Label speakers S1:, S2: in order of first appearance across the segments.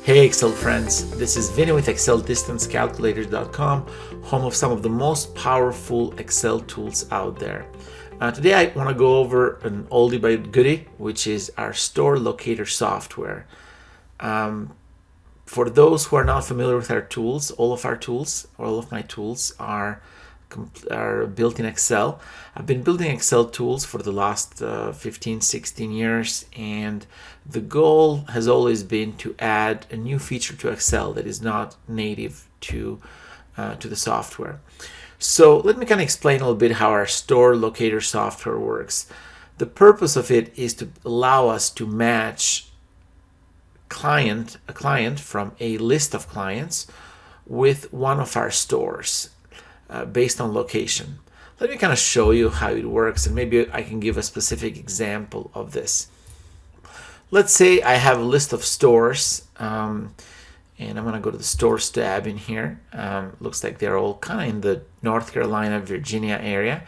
S1: Hey Excel friends, this is Vinny with ExcelDistanceCalculators.com, home of some of the most powerful Excel tools out there. Today I want to go over an oldie but goodie, which is our Store Locator software. For those who are not familiar with our tools, all of my tools are built in Excel. I've been building Excel tools for the last 15-16 years, and the goal has always been to add a new feature to Excel that is not native to the software. So let me kind of explain a little bit how our Store Locator software works. The purpose of it is to allow us to match a client from a list of clients with one of our stores based on location. Let me kind of show you how it works, and maybe I can give a specific example of this. Let's say I have a list of stores, and I'm going to go to the Stores tab in here. Looks like they're all kind of in the North Carolina, Virginia area,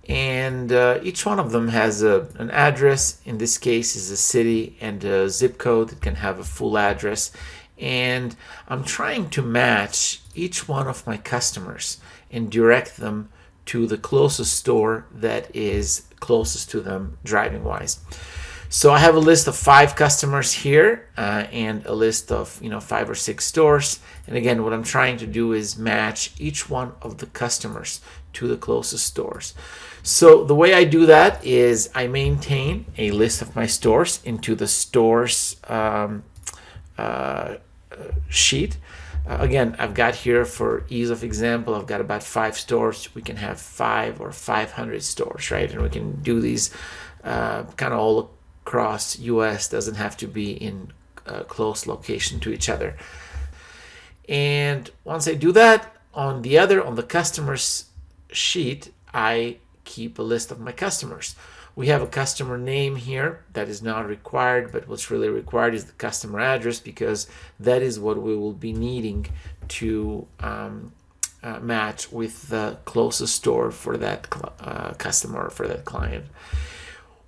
S1: and each one of them has an address. In this case is a city and a zip code. It can have a full address, and I'm trying to match each one of my customers and direct them to the closest store that is closest to them driving wise. So I have a list of 5 customers here and a list of 5 or 6 stores, and again what I'm trying to do is match each one of the customers to the closest stores. So the way I do that is I maintain a list of my stores into the stores sheet. Again, I've got here, for ease of example, I've got about 5 stores. We can have 5 or 500 stores, right? And we can do these kind of all across US. Doesn't have to be in close location to each other. And once I do that, on the customers sheet, I keep a list of my customers. We have a customer name here that is not required, but what's really required is the customer address, because that is what we will be needing to match with the closest store for that customer or for that client.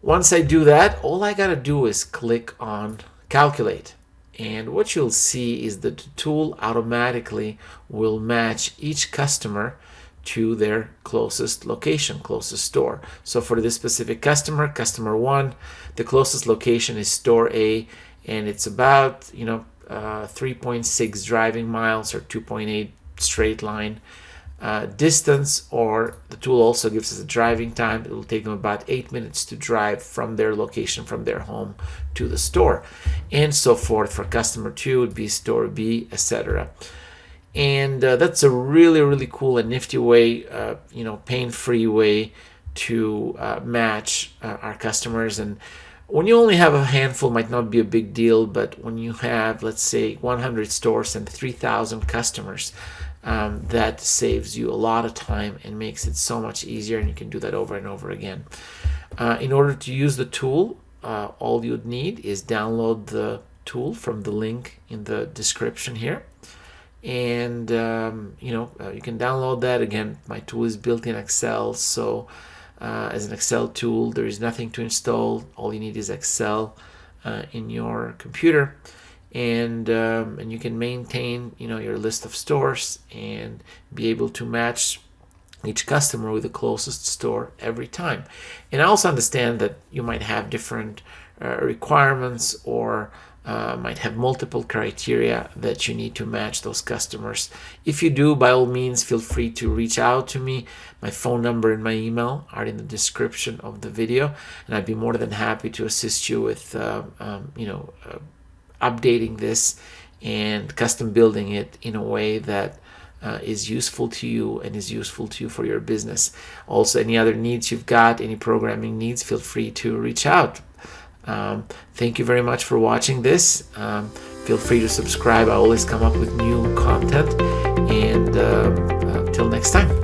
S1: Once I do that, all I gotta do is click on Calculate. And what you'll see is that the tool automatically will match each customer to their closest location, closest store. So for this specific customer 1, the closest location is store A, and it's about 3.6 driving miles or 2.8 straight line distance, or the tool also gives us a driving time. It will take them about 8 minutes to drive from their location, from their home to the store, and so forth. For customer 2 it would be store B, etc. And that's a really cool and nifty way, pain-free way to match our customers. And when you only have a handful, might not be a big deal, but when you have, let's say, 100 stores and 3,000 customers, that saves you a lot of time and makes it so much easier, and you can do that over and over again. In order to use the tool, all you'd need is download the tool from the link in the description here. And you can download that. Again, my tool is built in Excel, so as an Excel tool there is nothing to install. All you need is Excel in your computer, and you can maintain your list of stores and be able to match each customer with the closest store every time. And I also understand that you might have different requirements, or might have multiple criteria that you need to match those customers. If you do, by all means, feel free to reach out to me. My phone number and my email are in the description of the video, and I'd be more than happy to assist you with updating this and custom building it in a way that is useful to you and is useful to you for your business. Also, any other needs you've got, any programming needs, feel free to reach out. Thank you very much for watching this. Feel free to subscribe. I always come up with new content, and till next time.